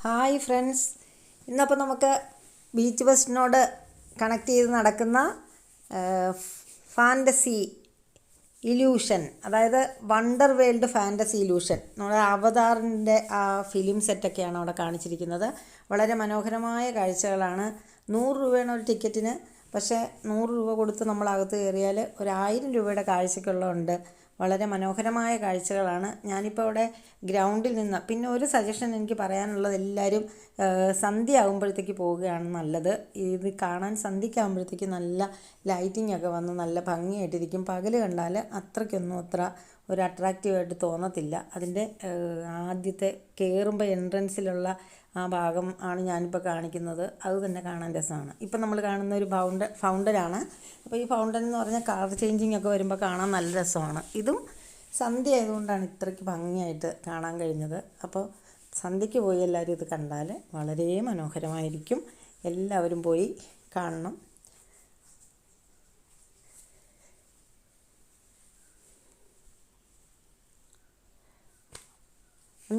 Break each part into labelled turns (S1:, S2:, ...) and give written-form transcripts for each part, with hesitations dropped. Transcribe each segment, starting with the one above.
S1: Hi friends, ഇന്നപ്പോൾ നമുക്ക് beach ബസ്സിനോട് connect ചെയ്ത് നടക്കുന്ന ഫാൻറ്റസി ഇല്യൂഷൻ, അതായത് വണ്ടർ വേൾഡ് ഫാൻറ്റസി ഇല്യൂഷൻ, നമ്മുടെ അവതാറിൻ്റെ ആ ഫിലിം സെറ്റൊക്കെയാണ് അവിടെ കാണിച്ചിരിക്കുന്നത്. വളരെ മനോഹരമായ കാഴ്ചകളാണ്. 100 രൂപയാണ് ഒരു ടിക്കറ്റിന്. പക്ഷേ 100 രൂപ കൊടുത്ത് നമ്മളകത്ത് കയറിയാൽ 1000 രൂപയുടെ കാഴ്ചകളുണ്ട്. വളരെ മനോഹരമായ കാഴ്ചകളാണ്. ഞാനിപ്പോൾ അവിടെ ഗ്രൗണ്ടിൽ നിന്ന്, പിന്നെ ഒരു സജഷൻ എനിക്ക് പറയാനുള്ളത്, എല്ലാവരും സന്ധ്യ ആകുമ്പോഴത്തേക്ക് പോവുകയാണ് നല്ലത്. ഇത് കാണാൻ സന്ധ്യയ്ക്കാകുമ്പോഴത്തേക്ക് നല്ല ലൈറ്റിംഗ് ഒക്കെ വന്ന് നല്ല ഭംഗിയായിട്ടിരിക്കും. പകൽ കണ്ടാൽ അത്രയ്ക്കൊന്നും അത്ര ഒരു അട്രാക്റ്റീവായിട്ട് തോന്നത്തില്ല. അതിൻ്റെ ആദ്യത്തെ കയറുമ്പോൾ എൻട്രൻസിലുള്ള ആ ഭാഗം ആണ് ഞാനിപ്പോൾ കാണിക്കുന്നത്. അത് തന്നെ കാണാൻ രസമാണ്. ഇപ്പം നമ്മൾ കാണുന്ന ഒരു ഫൗണ്ടനാണ്. അപ്പോൾ ഈ ഫൗണ്ടൻ എന്ന് പറഞ്ഞാൽ കളർ ചേഞ്ചിങ് ഒക്കെ വരുമ്പോൾ കാണാൻ നല്ല രസമാണ്. ഇതും സന്ധ്യ ആയതുകൊണ്ടാണ് ഇത്രയ്ക്ക് ഭംഗിയായിട്ട് കാണാൻ കഴിഞ്ഞത്. അപ്പോൾ സന്ധ്യയ്ക്ക് പോയി എല്ലാവരും ഇത് കണ്ടാൽ വളരെ മനോഹരമായിരിക്കും. എല്ലാവരും പോയി കാണണം.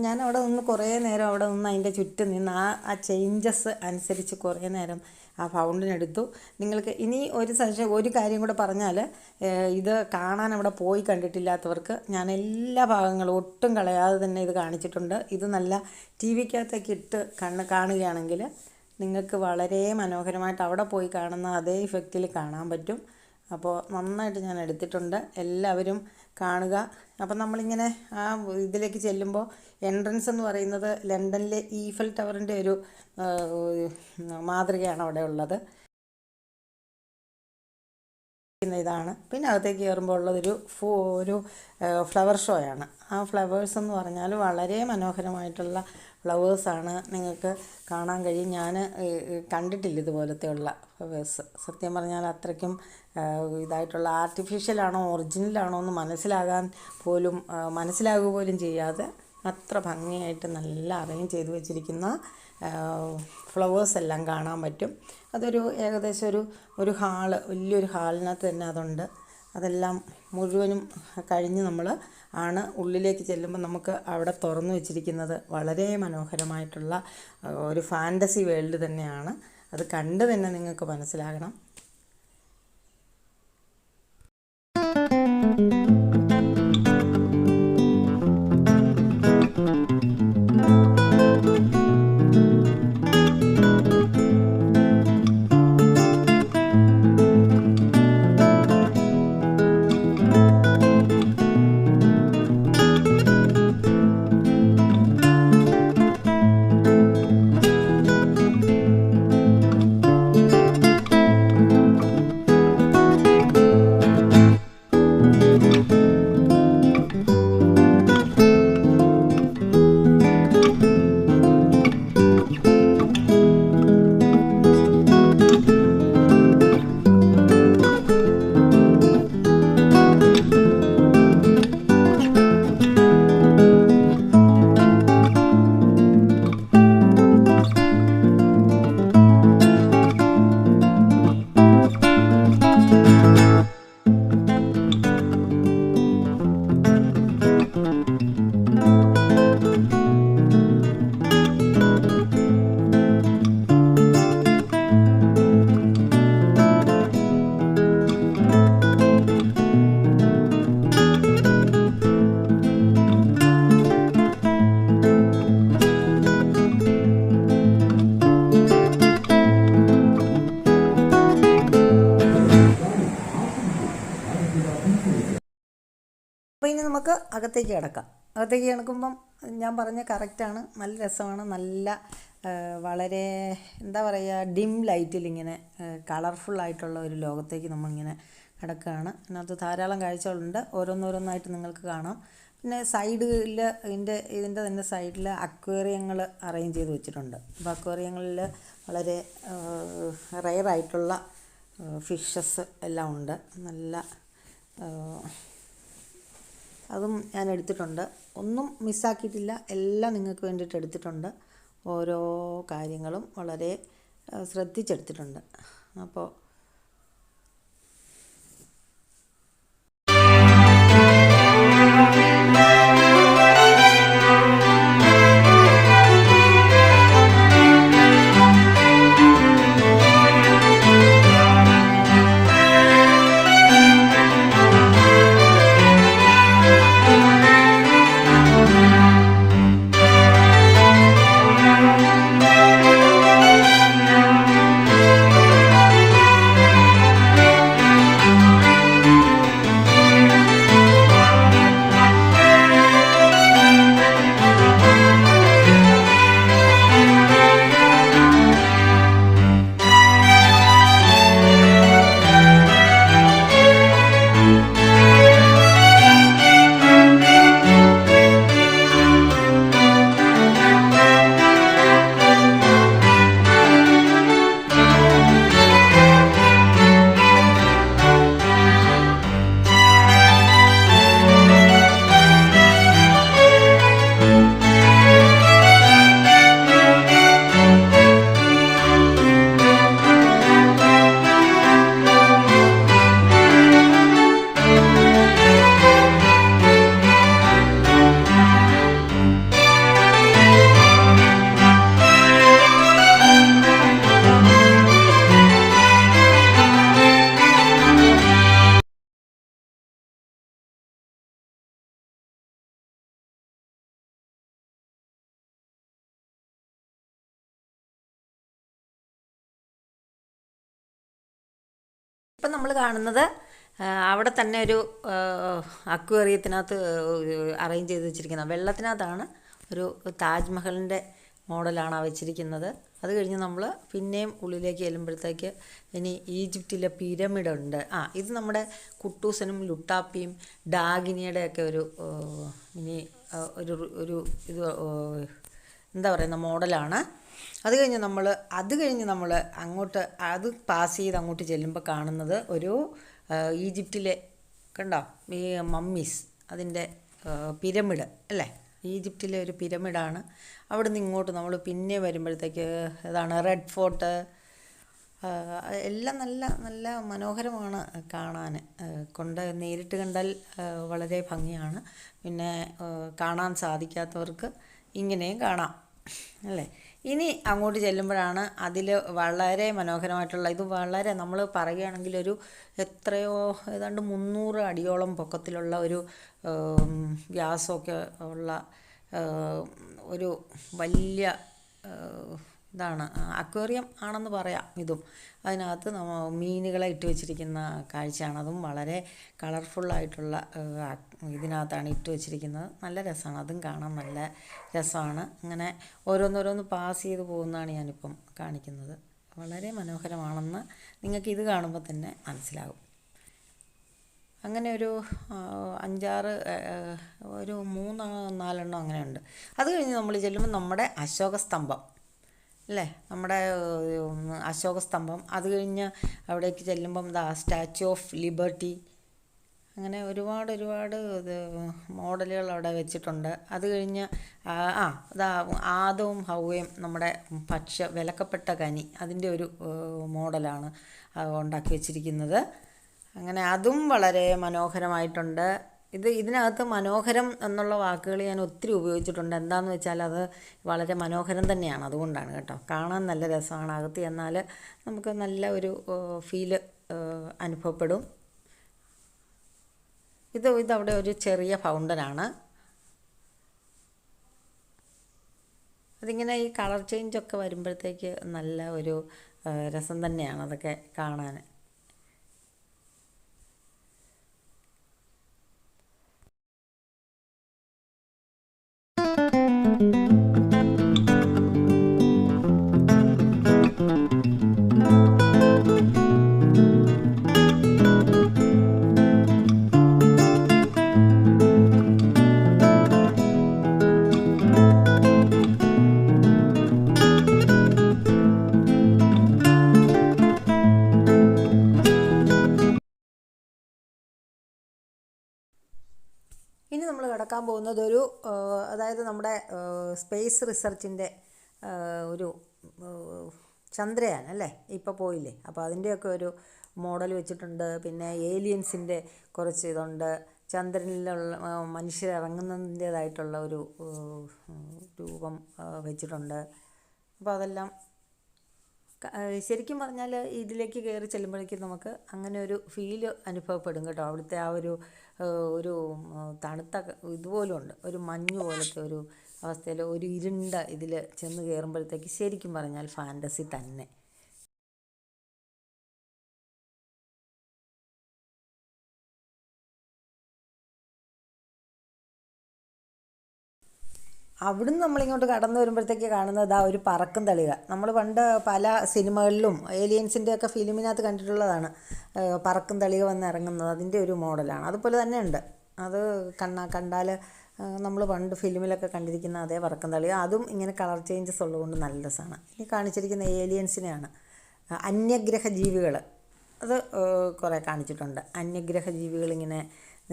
S1: ഞാൻ അവിടെ നിന്ന് കുറേ നേരം അവിടെ നിന്ന് അതിൻ്റെ ചുറ്റും നിന്ന് ആ ചേഞ്ചസ് അനുസരിച്ച് കുറേ നേരം ആ ഫൗണ്ടനെടുത്തു. നിങ്ങൾക്ക് ഇനി ഒരു കാര്യം കൂടെ പറഞ്ഞാൽ, ഇത് കാണാൻ അവിടെ പോയി കണ്ടിട്ടില്ലാത്തവർക്ക് ഞാൻ എല്ലാ ഭാഗങ്ങളും ഒട്ടും കളയാതെ തന്നെ ഇത് കാണിച്ചിട്ടുണ്ട്. ഇത് നല്ല ടി വിക്കകത്തൊക്കെ ഇട്ട് കാണുകയാണെങ്കിൽ നിങ്ങൾക്ക് വളരെ മനോഹരമായിട്ട് അവിടെ പോയി കാണുന്ന അതേ ഇഫക്റ്റിൽ കാണാൻ പറ്റും. അപ്പോൾ നന്നായിട്ട് ഞാൻ എടുത്തിട്ടുണ്ട്. എല്ലാവരും കാണുക. അപ്പം നമ്മളിങ്ങനെ ആ ഇതിലേക്ക് ചെല്ലുമ്പോൾ എൻട്രൻസ് എന്ന് പറയുന്നത് ലണ്ടനിലെ ഈഫൽ ടവറിൻ്റെ ഒരു മാതൃകയാണ് അവിടെ ഉള്ളത്. ഇതാണ്. പിന്നെ അകത്തേക്ക് കയറുമ്പോൾ ഉള്ളതൊരു ഫ്ലവർ ഷോയാണ്. ആ ഫ്ലവേഴ്സ് എന്ന് പറഞ്ഞാൽ വളരെ മനോഹരമായിട്ടുള്ള ഫ്ലവേഴ്സാണ്. നിങ്ങൾക്ക് കാണാൻ കഴിയും. ഞാൻ കണ്ടിട്ടില്ല ഇതുപോലത്തെയുള്ള ഫ്ലവേഴ്സ്. സത്യം പറഞ്ഞാൽ അത്രയ്ക്കും ഇതായിട്ടുള്ള ആർട്ടിഫിഷ്യലാണോ ഒറിജിനലാണോ എന്ന് മനസ്സിലാകുക പോലും ചെയ്യാതെ അത്ര ഭംഗിയായിട്ട് നല്ല അറേഞ്ച് ചെയ്ത് വെച്ചിരിക്കുന്ന ഫ്ലവേഴ്സ് എല്ലാം കാണാൻ പറ്റും. അതൊരു ഏകദേശം ഒരു ഹാള്, വലിയൊരു ഹാളിനകത്ത് തന്നെ അതുണ്ട്. അതെല്ലാം മുഴുവനും കഴിഞ്ഞ് നമ്മൾ ഉള്ളിലേക്ക് ചെല്ലുമ്പോൾ നമുക്ക് അവിടെ തുറന്നു വെച്ചിരിക്കുന്നത് വളരെ മനോഹരമായിട്ടുള്ള ഒരു ഫാൻറ്റസി വേൾഡ് തന്നെയാണ്. അത് കണ്ട് തന്നെ നിങ്ങൾക്ക് മനസ്സിലാകണം. അപ്പോൾ ഇനി നമുക്ക് അകത്തേക്ക് കിടക്കാം. അകത്തേക്ക് കിടക്കുമ്പം ഞാൻ പറഞ്ഞ കറക്റ്റാണ്. നല്ല രസമാണ്. നല്ല വളരെ എന്താ പറയുക, ഡിം ലൈറ്റിലിങ്ങനെ കളർഫുള്ളായിട്ടുള്ള ഒരു ലോകത്തേക്ക് നമ്മളിങ്ങനെ കിടക്കുകയാണ്. അതിനകത്ത് ധാരാളം കാഴ്ചകളുണ്ട്. ഓരോന്നോരോന്നായിട്ട് നിങ്ങൾക്ക് കാണാം. പിന്നെ സൈഡിൽ ഇതിൻ്റെ തന്നെ സൈഡിൽ അക്വേറിയങ്ങൾ അറേഞ്ച് ചെയ്ത് വെച്ചിട്ടുണ്ട്. അപ്പോൾ അക്വേറിയങ്ങളിൽ വളരെ റെയറായിട്ടുള്ള ഫിഷസ് എല്ലാം ഉണ്ട്. നല്ല അതും ഞാൻ എടുത്തിട്ടുണ്ട്. ഒന്നും മിസ്സാക്കിയിട്ടില്ല. എല്ലാം നിങ്ങൾക്ക് വേണ്ടിയിട്ട് എടുത്തിട്ടുണ്ട്. ഓരോ കാര്യങ്ങളും വളരെ ശ്രദ്ധിച്ചെടുത്തിട്ടുണ്ട്. അപ്പോൾ ഇപ്പം നമ്മൾ കാണുന്നത് അവിടെ തന്നെ ഒരു അക്വേറിയത്തിനകത്ത് അറേഞ്ച് ചെയ്ത് വെച്ചിരിക്കുന്ന വെള്ളത്തിനകത്താണ് ഒരു താജ്മഹലിൻ്റെ മോഡലാണ് വെച്ചിരിക്കുന്നത്. അത് കഴിഞ്ഞ് നമ്മൾ പിന്നെയും ഉള്ളിലേക്ക് ചെല്ലുമ്പോഴത്തേക്ക് ഇനി ഈജിപ്തിലെ പിരമിഡുണ്ട്. ഇത് നമ്മുടെ കുട്ടൂസനും ലുട്ടാപ്പിയും ഡാഗിനിയുടെയൊക്കെ ഒരു ഇനി ഒരു ഒരു ഇത് എന്താ പറയുന്ന മോഡലാണ്. അത് കഴിഞ്ഞ് നമ്മൾ അങ്ങോട്ട് അത് പാസ് ചെയ്ത് അങ്ങോട്ട് ചെല്ലുമ്പോൾ കാണുന്നത് ഒരു ഈജിപ്തിലെ കണ്ടോ ഈ മമ്മീസ് അതിൻ്റെ പിരമിഡ് അല്ലേ, ഈജിപ്തിലെ ഒരു പിരമിഡാണ്. അവിടെ നിന്ന് ഇങ്ങോട്ട് നമ്മൾ പിന്നെ വരുമ്പോഴത്തേക്ക് ഇതാണ് റെഡ് ഫോർട്ട്. എല്ലാം നല്ല നല്ല മനോഹരമാണ് കാണാൻ. നേരിട്ട് കണ്ടാൽ വളരെ ഭംഗിയാണ്. പിന്നെ കാണാൻ സാധിക്കാത്തവർക്ക് ഇങ്ങനെയും കാണാം അല്ലേ. ഇനി അങ്ങോട്ട് ചെല്ലുമ്പോഴാണ് അതിൽ വളരെ മനോഹരമായിട്ടുള്ള ഇത് വളരെ നമ്മൾ പറയുകയാണെങ്കിൽ ഒരു എത്രയോ ഏതാണ്ട് 300 അടിയോളം പൊക്കത്തിലുള്ള ഒരു വ്യാസമൊക്കെ ഉള്ള ഒരു വലിയ ഇതാണ് അക്വേറിയം ആണെന്ന് പറയാം ഇതും. അതിനകത്ത് മീനുകളെ ഇട്ട് വെച്ചിരിക്കുന്ന കാഴ്ചയാണ്. അതും വളരെ കളർഫുള്ളായിട്ടുള്ള ഇതിനകത്താണ് ഇട്ട് വെച്ചിരിക്കുന്നത്. നല്ല രസമാണ്, അതും കാണാൻ നല്ല രസമാണ്. അങ്ങനെ ഓരോന്നോരോന്ന് പാസ് ചെയ്ത് പോകുന്നതാണ് ഞാനിപ്പം കാണിക്കുന്നത്. വളരെ മനോഹരമാണെന്ന് നിങ്ങൾക്ക് ഇത് കാണുമ്പോൾ തന്നെ മനസ്സിലാകും. അങ്ങനെ ഒരു 5-6 ഒരു 3-4 എണ്ണം അങ്ങനെയുണ്ട്. അത് കഴിഞ്ഞ് നമ്മൾ ചെല്ലുമ്പോൾ നമ്മുടെ അശോകസ്തംഭം അല്ലേ, നമ്മുടെ അശോകസ്തംഭം. അത് കഴിഞ്ഞ് അവിടേക്ക് ചെല്ലുമ്പം സ്റ്റാച്യു ഓഫ് ലിബർട്ടി. അങ്ങനെ ഒരുപാട് മോഡലുകൾ അവിടെ വെച്ചിട്ടുണ്ട്. അത് കഴിഞ്ഞ് ആദവും ഹൗവയും നമ്മുടെ വിലക്കപ്പെട്ട കനി അതിൻ്റെ ഒരു മോഡലാണ് ഉണ്ടാക്കി വെച്ചിരിക്കുന്നത്. അങ്ങനെ അതും വളരെ മനോഹരമായിട്ടുണ്ട്. ഇതിനകത്ത് മനോഹരം എന്നുള്ള വാക്കുകൾ ഞാൻ ഒത്തിരി ഉപയോഗിച്ചിട്ടുണ്ട്. എന്താണെന്ന് വെച്ചാൽ അത് വളരെ മനോഹരം തന്നെയാണ്, അതുകൊണ്ടാണ് കേട്ടോ. കാണാൻ നല്ല രസമാണ്. അകത്ത് ചെന്നാൽ നമുക്ക് നല്ല ഒരു ഫീല് അനുഭവപ്പെടും. ഇതവിടെ ഒരു ചെറിയ ഫൗണ്ടനാണ്. അതിങ്ങനെ ഈ കളർ ചേഞ്ചൊക്കെ വരുമ്പോഴത്തേക്ക് നല്ല ഒരു രസം തന്നെയാണ് അതൊക്കെ കാണാൻ. ഇനി നമ്മൾ കിടക്കാൻ പോകുന്നത് അതായത് നമ്മുടെ സ്പേസ് റിസർച്ചിൻ്റെ ഒരു ചന്ദ്രയാൻ അല്ലേ, ഇപ്പോൾ പോയില്ലേ. അപ്പോൾ അതിൻ്റെയൊക്കെ ഒരു മോഡൽ വെച്ചിട്ടുണ്ട്. പിന്നെ ഏലിയൻസിൻ്റെ കുറച്ച് ഇതുണ്ട്. ചന്ദ്രനിലുള്ള മനുഷ്യരിറങ്ങുന്നതിൻ്റേതായിട്ടുള്ള ഒരു രൂപം വെച്ചിട്ടുണ്ട്. അപ്പോൾ അതെല്ലാം ശരിക്കും പറഞ്ഞാൽ ഇതിലേക്ക് കയറി ചെല്ലുമ്പോഴേക്കും നമുക്ക് അങ്ങനെ ഒരു ഫീല് അനുഭവപ്പെടും കേട്ടോ. അവിടുത്തെ ഒരു തണുത്ത ഇതുപോലും ഉണ്ട്, ഒരു മഞ്ഞ് പോലത്തെ ഒരു അവസ്ഥയിൽ ഒരു ഇരുണ്ട ഇതിൽ ചെന്ന് കയറുമ്പോഴത്തേക്ക് ശരിക്കും പറഞ്ഞാൽ ഫാൻറ്റസി തന്നെ. അവിടുന്ന് നമ്മളിങ്ങോട്ട് കടന്നു വരുമ്പോഴത്തേക്ക് കാണുന്നത് ഒരു പറക്കും തളിക. നമ്മൾ പണ്ട് പല സിനിമകളിലും ഏലിയൻസിൻ്റെയൊക്കെ ഫിലിമിനകത്ത് കണ്ടിട്ടുള്ളതാണ് പറക്കും തളിക വന്ന് ഇറങ്ങുന്നത്. അതിൻ്റെ ഒരു മോഡലാണ്. അതുപോലെ തന്നെ ഉണ്ട്. അത് കണ്ടാൽ നമ്മൾ പണ്ട് ഫിലിമിലൊക്കെ കണ്ടിരിക്കുന്ന അതേ പറക്കും തളിക. അതും ഇങ്ങനെ കളർ ചേഞ്ചസ് ഉള്ളതുകൊണ്ട് നല്ല രസമാണ്. ഇനി കാണിച്ചിരിക്കുന്ന ഏലിയൻസിനെയാണ്. അന്യഗ്രഹ ജീവികൾ അത് കുറേ കാണിച്ചിട്ടുണ്ട്. അന്യഗ്രഹ ജീവികളിങ്ങനെ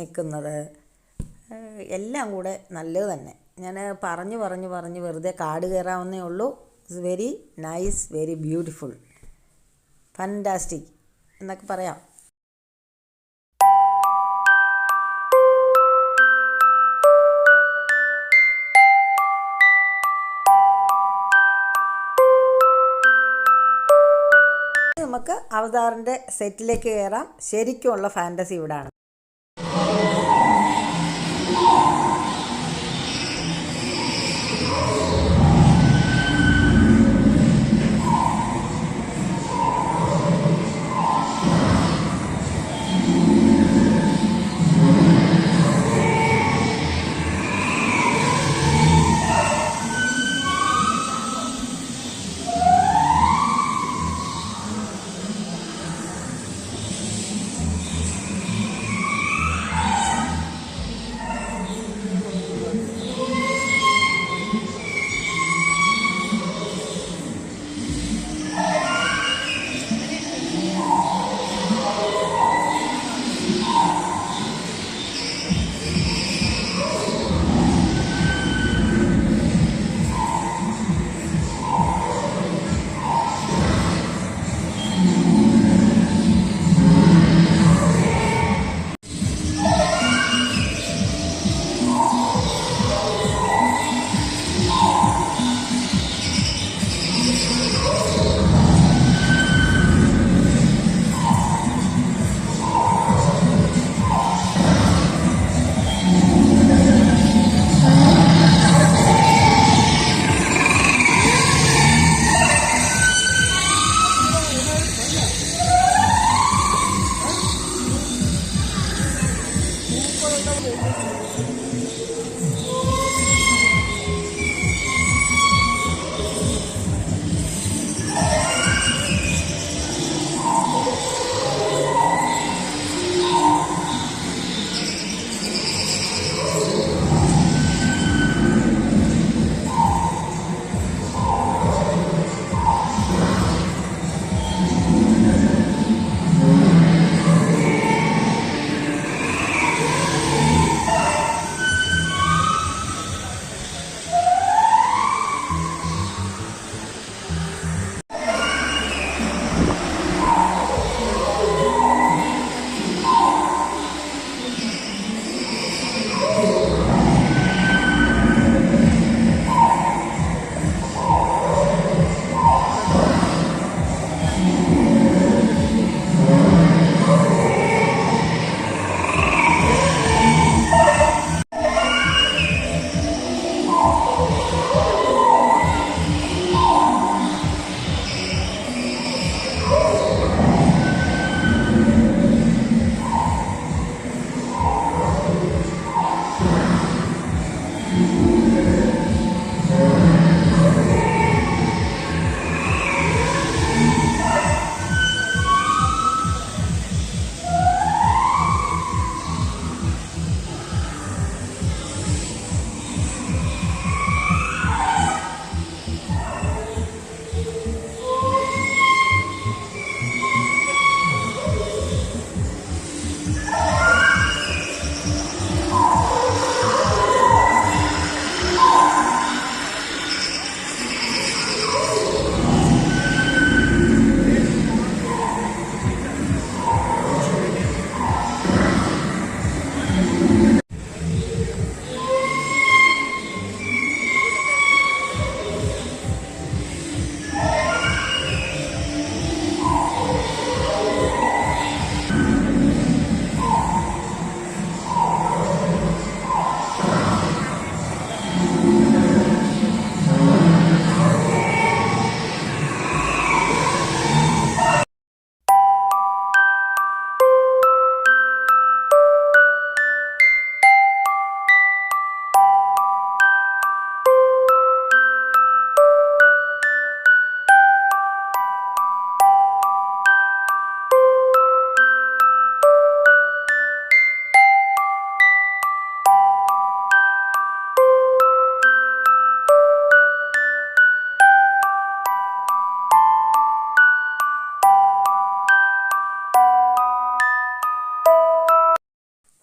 S1: നിൽക്കുന്നത് എല്ലാം കൂടെ നല്ലത് തന്നെ. ഞാൻ പറഞ്ഞ് വെറുതെ കാട് കയറാവുന്നേ ഉള്ളൂ. It's very nice, very beautiful, fantastic എന്നൊക്കെ പറയാം. നമുക്ക് അവതാറിൻ്റെ സെറ്റിലേക്ക് കയറാം. ശരിക്കുമുള്ള ഫാൻറ്റസി ഇവിടാണ്.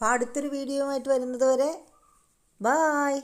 S1: അപ്പോൾ അടുത്തൊരു വീഡിയോയുമായിട്ട് വരുന്നത് വരെ ബായ്.